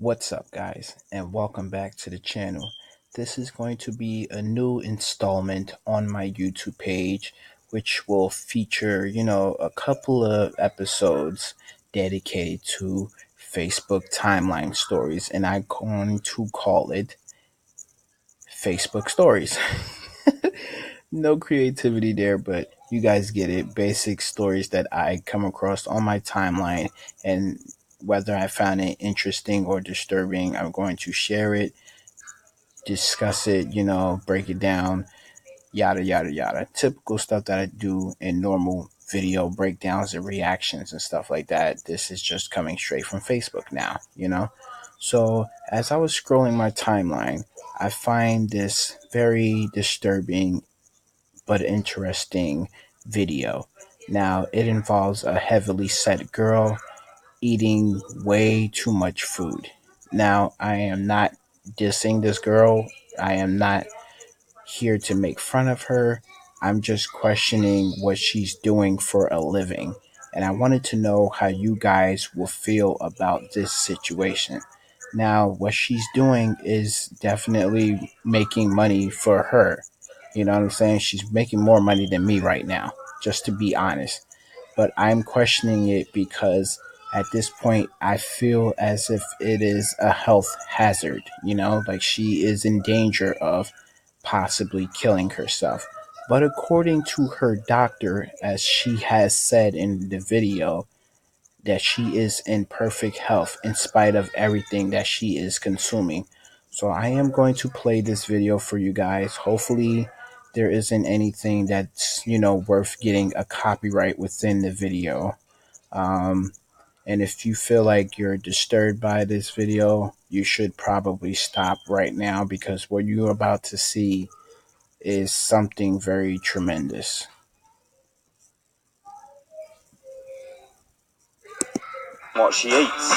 What's up, guys, and welcome back to the channel. This is going to be a new installment on my YouTube page, which will feature, a couple of episodes dedicated to Facebook timeline stories, and I'm going to call it Facebook Stories. No creativity there, but you guys get it. Basic stories that I come across on my timeline, and whether I found it interesting or disturbing, I'm going to share it, discuss it, break it down, yada, yada, yada. Typical stuff that I do in normal video breakdowns and reactions and stuff like that. This is just coming straight from Facebook now. So as I was scrolling my timeline, I find this very disturbing but interesting video. Now, it involves a heavily set girl eating way too much food. Now, I am not dissing this girl. I am not here to make fun of her. I'm just questioning what she's doing for a living. And I wanted to know how you guys will feel about this situation. Now, what she's doing is definitely making money for her. You know what I'm saying? She's making more money than me right now, just to be honest. But I'm questioning it because at this point, I feel as if it is a health hazard, like she is in danger of possibly killing herself. But according to her doctor, as she has said in the video, that she is in perfect health in spite of everything that she is consuming. So I am going to play this video for you guys. Hopefully there isn't anything that's, worth getting a copyright within the video. Um, and if you feel like you're disturbed by this video, you should probably stop right now because what you're about to see is something very tremendous. What she eats.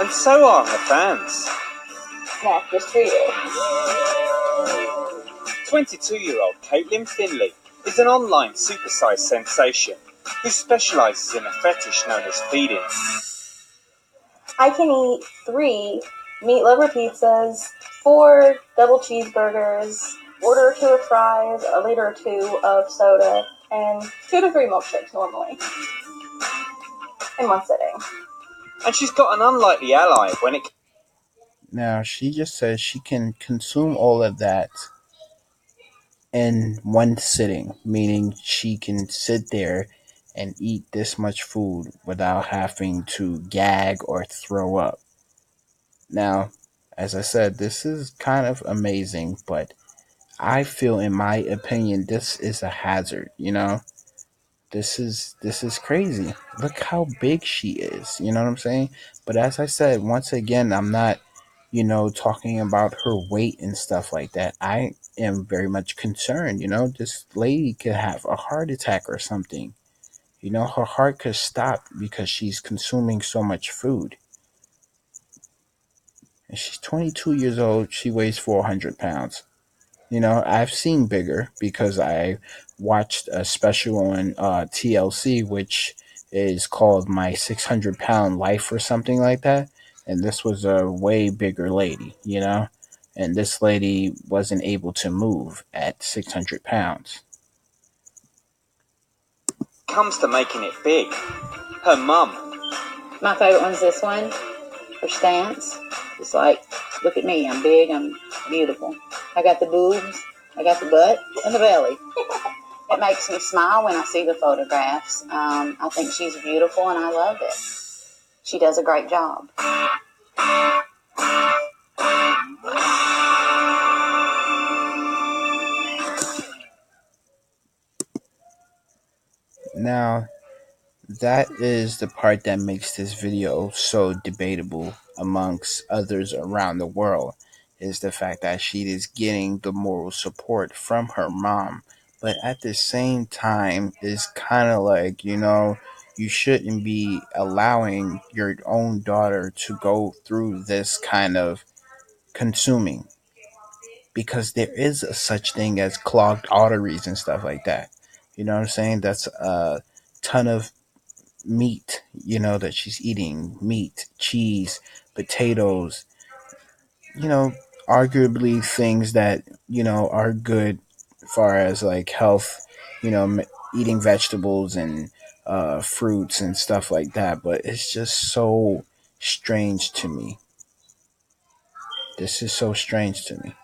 And so are her fans. Snack just for you. 22-year-old Caitlin Finley is an online supersized sensation who specialises in a fetish known as feeding. I can eat 3 meat lover pizzas, 4 double cheeseburgers, order or 2 of fries, a liter or 2 of soda, and 2 to 3 milkshakes normally in one sitting. And she's got an unlikely ally when it... Now, she just says she can consume all of that in one sitting, meaning she can sit there and eat this much food without having to gag or throw up. Now, as I said, this is kind of amazing, but I feel, in my opinion, this is a hazard. This is crazy. Look how big she is. You know what I'm saying? But as I said, once again, I'm not, talking about her weight and stuff like that. I am very much concerned. This lady could have a heart attack or something. Her heart could stop because she's consuming so much food. And she's 22 years old. She weighs 400 pounds. I've seen bigger because I watched a special on TLC, which is called My 600-Pound Life or something like that. And this was a way bigger lady. And this lady wasn't able to move at 600 pounds. comes to making it big, her mum. My favorite one's this one, for stance. It's like, look at me, I'm big, I'm beautiful. I got the boobs, I got the butt, and the belly. It makes me smile when I see the photographs. I think she's beautiful and I love it. She does a great job. Now, that is the part that makes this video so debatable amongst others around the world, is the fact that she is getting the moral support from her mom. But at the same time, it's kind of like, you shouldn't be allowing your own daughter to go through this kind of consuming, because there is a such thing as clogged arteries and stuff like that. You know what I'm saying? That's a ton of meat, that she's eating meat, cheese, potatoes, you know, arguably things that, are good far as like health, eating vegetables and fruits and stuff like that. But it's just so strange to me. This is so strange to me.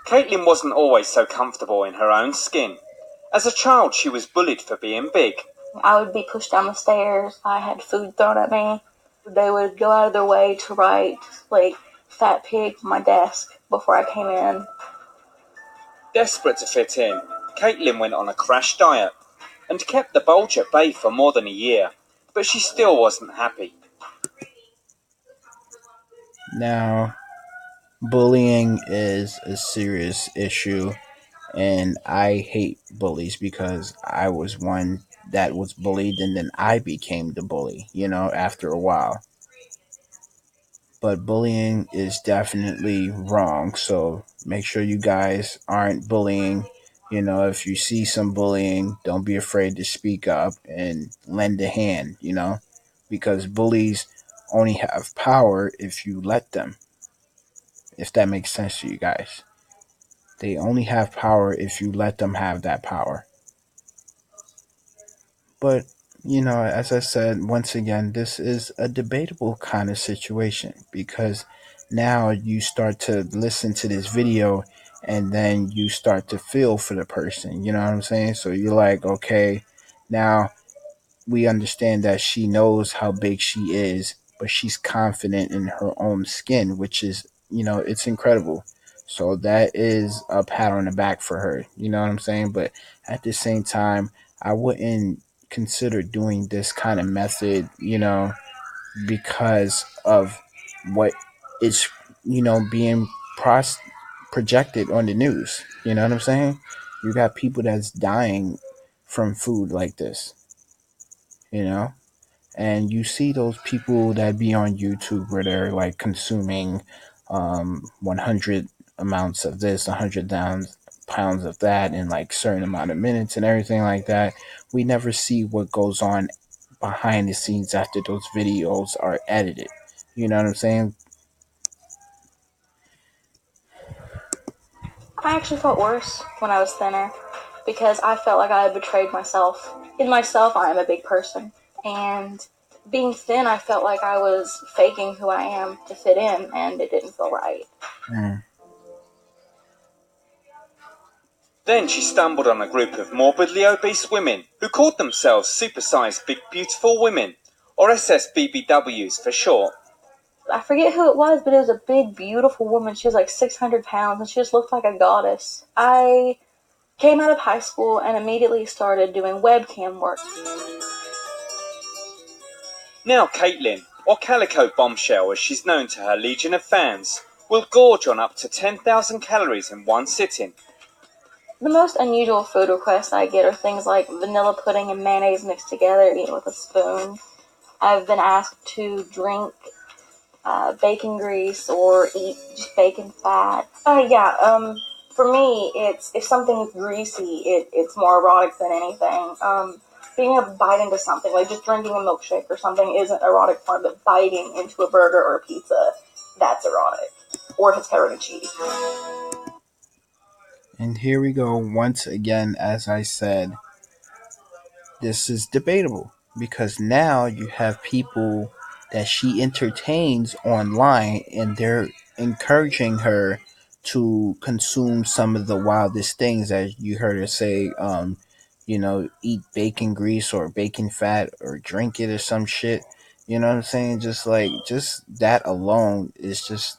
Caitlin wasn't always so comfortable in her own skin. As a child, she was bullied for being big. I would be pushed down the stairs. I had food thrown at me. They would go out of their way to write, like, fat pig on my desk before I came in. Desperate to fit in, Caitlin went on a crash diet and kept the bulge at bay for more than a year, but she still wasn't happy. Now, bullying is a serious issue, and I hate bullies because I was one that was bullied and then I became the bully, after a while. But bullying is definitely wrong, so make sure you guys aren't bullying. If you see some bullying, don't be afraid to speak up and lend a hand, because bullies only have power if you let them, if that makes sense to you guys. They only have power if you let them have that power. But, as I said, once again, this is a debatable kind of situation because now you start to listen to this video and then you start to feel for the person. You know what I'm saying? So you're like, okay, now we understand that she knows how big she is, but she's confident in her own skin, which is, it's incredible. So that is a pat on the back for her. You know what I'm saying? But at the same time, I wouldn't consider doing this kind of method, because of what is, being projected on the news. You know what I'm saying? You got people that's dying from food like this, you know? And you see those people that be on YouTube where they're like consuming 100 amounts of this, 100 pounds of that in like certain amount of minutes and everything like that. We never see what goes on behind the scenes after those videos are edited. You know what I'm saying? I actually felt worse when I was thinner because I felt like I had betrayed myself. In myself, I am a big person. And being thin, I felt like I was faking who I am to fit in, and it didn't feel right. Mm. Then she stumbled on a group of morbidly obese women who called themselves Supersized Big Beautiful Women, or SSBBWs for short. I forget who it was, but it was a big, beautiful woman. She was like 600 pounds, and she just looked like a goddess. I came out of high school and immediately started doing webcam work. Now Caitlin, or Calico Bombshell as she's known to her legion of fans, will gorge on up to 10,000 calories in one sitting. The most unusual food requests I get are things like vanilla pudding and mayonnaise mixed together, eaten with a spoon. I've been asked to drink bacon grease or eat just bacon fat. For me, it's if something is greasy, it's more erotic than anything. Being able to bite into something, like just drinking a milkshake or something, isn't erotic part, but biting into a burger or a pizza, that's erotic. Or if it's covered in cheese. And here we go once again, as I said, this is debatable because now you have people that she entertains online and they're encouraging her to consume some of the wildest things, as you heard her say, eat bacon grease or bacon fat or drink it or some shit. You know what I'm saying? Just that alone is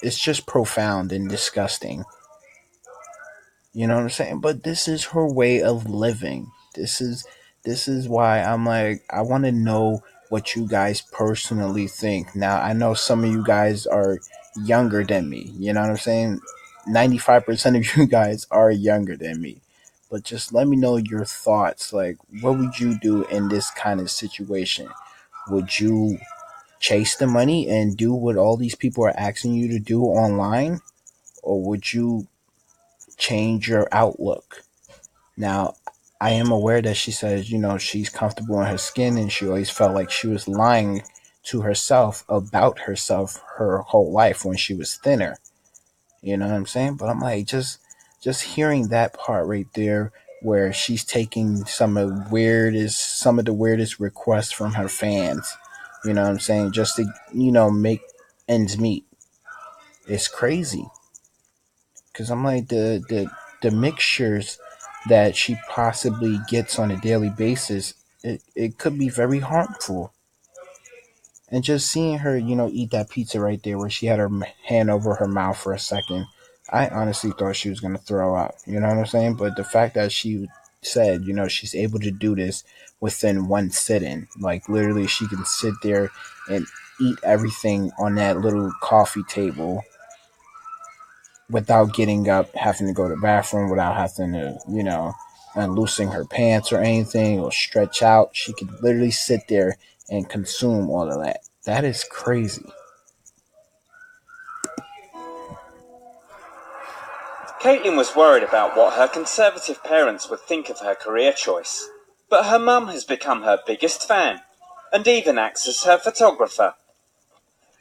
it's just profound and disgusting. You know what I'm saying? But this is her way of living. This is why I'm like, I want to know what you guys personally think. Now, I know some of you guys are younger than me. You know what I'm saying? 95% of you guys are younger than me. But just let me know your thoughts. Like, what would you do in this kind of situation? Would you chase the money and do what all these people are asking you to do online? Or would you change your outlook? Now, I am aware that she says, she's comfortable in her skin and she always felt like she was lying to herself about herself her whole life when she was thinner. You know what I'm saying? But I'm like, just hearing that part right there where she's taking some of the weirdest requests from her fans. You know what I'm saying? Just to, make ends meet. It's crazy. Cause I'm like the mixtures that she possibly gets on a daily basis, it could be very harmful. And just seeing her, eat that pizza right there where she had her hand over her mouth for a second, I honestly thought she was going to throw up. You know what I'm saying? But the fact that she said, she's able to do this within one sitting, like literally she can sit there and eat everything on that little coffee table without getting up, having to go to the bathroom, without having to, unloosing her pants or anything or stretch out. She could literally sit there and consume all of that. That is crazy. Caitlin was worried about what her conservative parents would think of her career choice, but her mum has become her biggest fan and even acts as her photographer.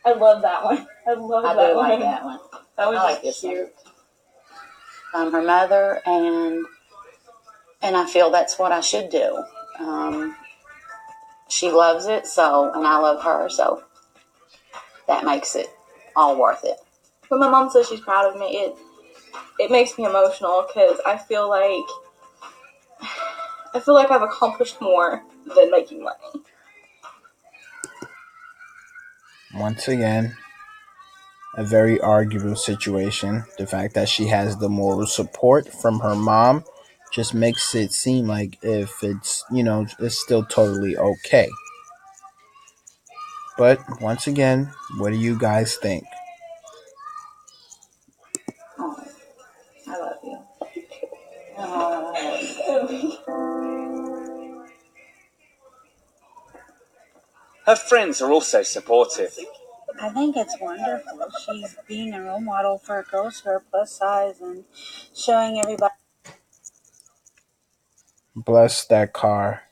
I love that one. I love I that do one. like that one. That was I like just this cute. Her mother, and I feel that's what I should do. She loves it, and I love her, so that makes it all worth it. When my mom says she's proud of me, it makes me emotional because I feel like I've accomplished more than making money. Once again, a very arguable situation. The fact that she has the moral support from her mom just makes it seem like if it's, it's still totally okay. But once again, what do you guys think? Oh, I love you. Oh, Her friends are also supportive. I think it's wonderful. She's being a role model for girls who are plus size and showing everybody. Bless that car.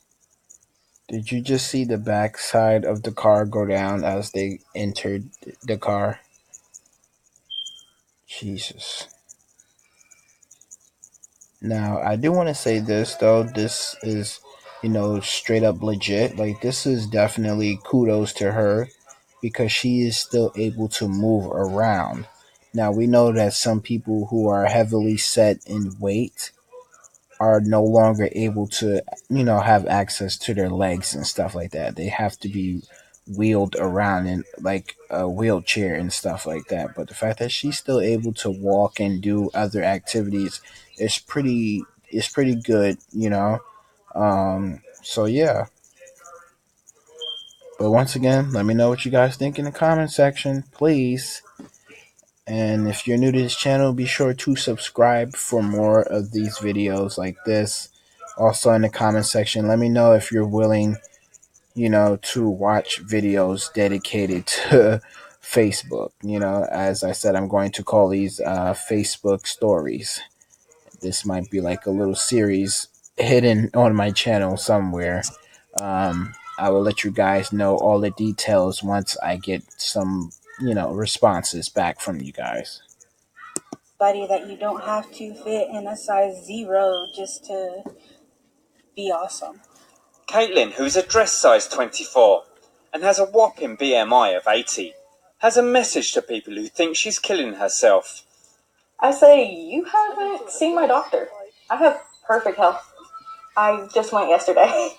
Did you just see the backside of the car go down as they entered the car? Jesus. Now, I do want to say this though. This is, straight up legit. Like, this is definitely kudos to her because she is still able to move around. Now, we know that some people who are heavily set in weight are no longer able to, have access to their legs and stuff like that. They have to be wheeled around in like a wheelchair and stuff like that. But the fact that she's still able to walk and do other activities is pretty good. So yeah. But once again, let me know what you guys think in the comment section, please. And if you're new to this channel, be sure to subscribe for more of these videos like this. Also in the comment section, let me know if you're willing, to watch videos dedicated to Facebook. As I said, I'm going to call these Facebook stories. This might be like a little series hidden on my channel somewhere. I will let you guys know all the details once I get some, responses back from you guys. That you don't have to fit in a size 0 just to be awesome. Caitlin, who is a dress size 24 and has a whopping BMI of 80, has a message to people who think she's killing herself. I say, you haven't seen my doctor. I have perfect health. I just went yesterday.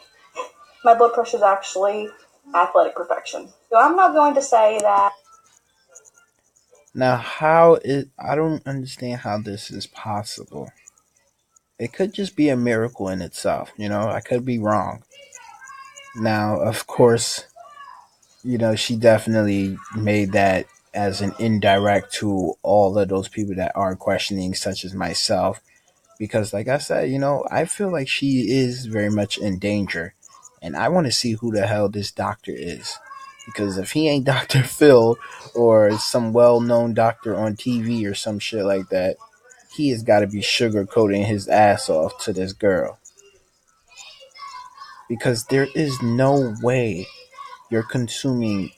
My blood pressure is actually athletic perfection. So I'm not going to say that. Now, I don't understand how this is possible. It could just be a miracle in itself, I could be wrong. Now, of course, she definitely made that as an indirect to all of those people that are questioning, such as myself. Because, like I said, I feel like she is very much in danger. And I want to see who the hell this doctor is. Because if he ain't Dr. Phil or some well known doctor on TV or some shit like that, he has got to be sugarcoating his ass off to this girl. because there is no way you're consuming.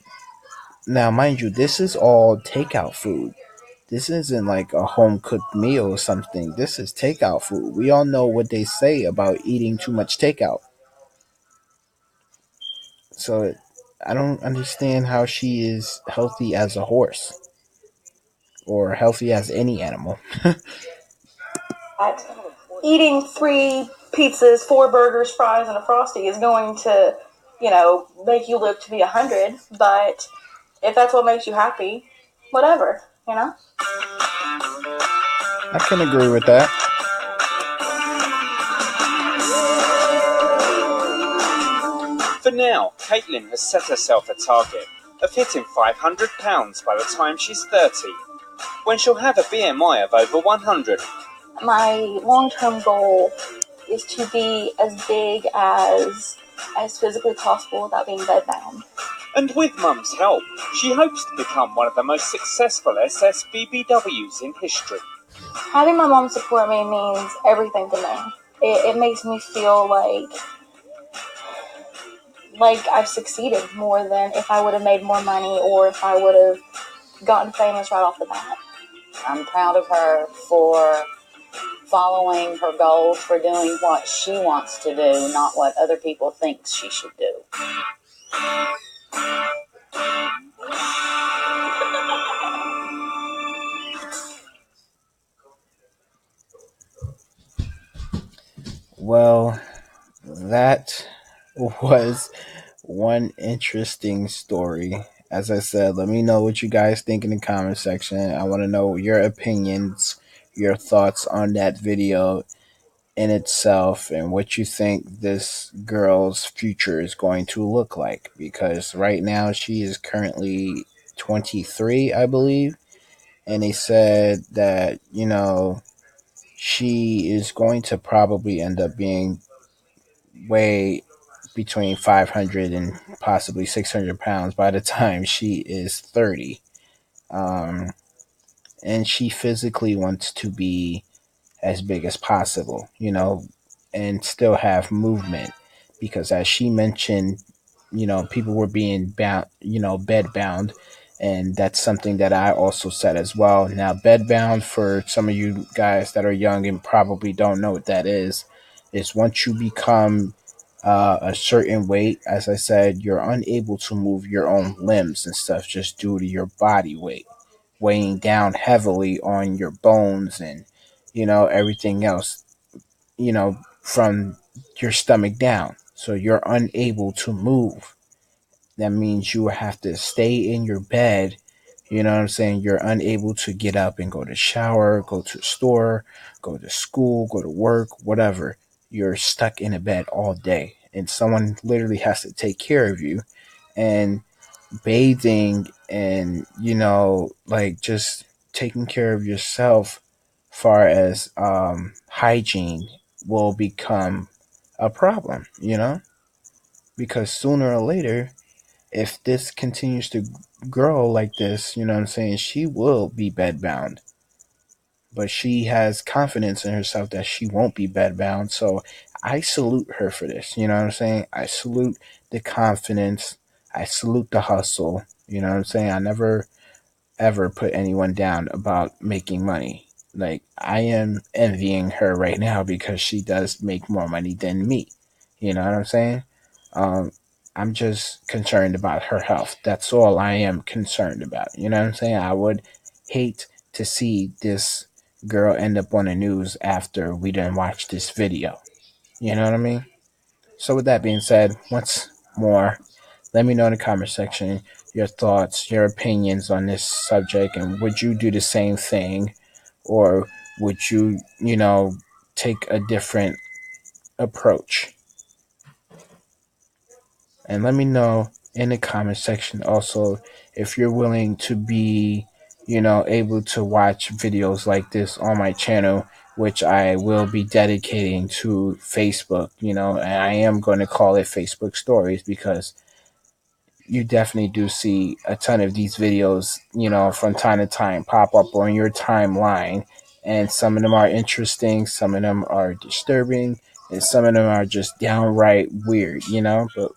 Now, mind you, this is all takeout food. This isn't like a home cooked meal or something. This is takeout food. We all know what they say about eating too much takeout. So I don't understand how she is healthy as a horse or healthy as any animal. At eating 3 pizzas, 4 burgers, fries, and a frosty is going to, make you live to be 100. But if that's what makes you happy, whatever. I can agree with that. For now, Caitlin has set herself a target of hitting 500 pounds by the time she's 30, when she'll have a BMI of over 100. My long-term goal is to be as big as physically possible without being bedbound. And with Mum's help, she hopes to become one of the most successful SSBBWs in history. Having my mom support me means everything to me. It makes me feel like I've succeeded more than if I would have made more money or if I would have gotten famous right off the bat. I'm proud of her for following her goals, for doing what she wants to do, not what other people think she should do. Well, that was one interesting story. As I said, let me know what you guys think in the comment section. I want to know your opinions, your thoughts on that video in itself, and what you think this girl's future is going to look like. Because right now she is currently 23, I believe. And they said that, she is going to probably end up being way between 500 and possibly 600 pounds by the time she is 30. Um, and she physically wants to be as big as possible, and still have movement. Because as she mentioned, people were being bound, bed bound. And that's something that I also said as well. Now, bed bound, for some of you guys that are young and probably don't know what that is once you become a certain weight, as I said, you're unable to move your own limbs and stuff just due to your body weight weighing down heavily on your bones and everything else, from your stomach down. So you're unable to move. That means you have to stay in your bed. You know what I'm saying? You're unable to get up and go to shower, go to the store, go to school, go to work, whatever. You're stuck in a bed all day. And someone literally has to take care of you. And bathing and, like just taking care of yourself far as hygiene will become a problem, because sooner or later, if this continues to grow like this, you know what I'm saying, she will be bedbound. But she has confidence in herself that she won't be bedbound. So I salute her for this. You know what I'm saying? I salute the confidence. I salute the hustle. You know what I'm saying? I never ever put anyone down about making money. Like, I am envying her right now because she does make more money than me. You know what I'm saying? Um, I'm just concerned about her health. That's all I am concerned about. You know what I'm saying? I would hate to see this girl end up on the news after we didn't watch this video. You know what I mean? So with that being said, once more, let me know in the comment section your thoughts, your opinions on this subject, and would you do the same thing, or would you, take a different approach? And let me know in the comment section also if you're willing to be, able to watch videos like this on my channel, which I will be dedicating to Facebook, and I am going to call it Facebook Stories because you definitely do see a ton of these videos, from time to time pop up on your timeline. And some of them are interesting, some of them are disturbing, And some of them are just downright weird, but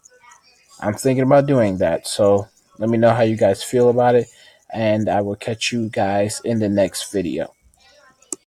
I'm thinking about doing that. So let me know how you guys feel about it, and I will catch you guys in the next video.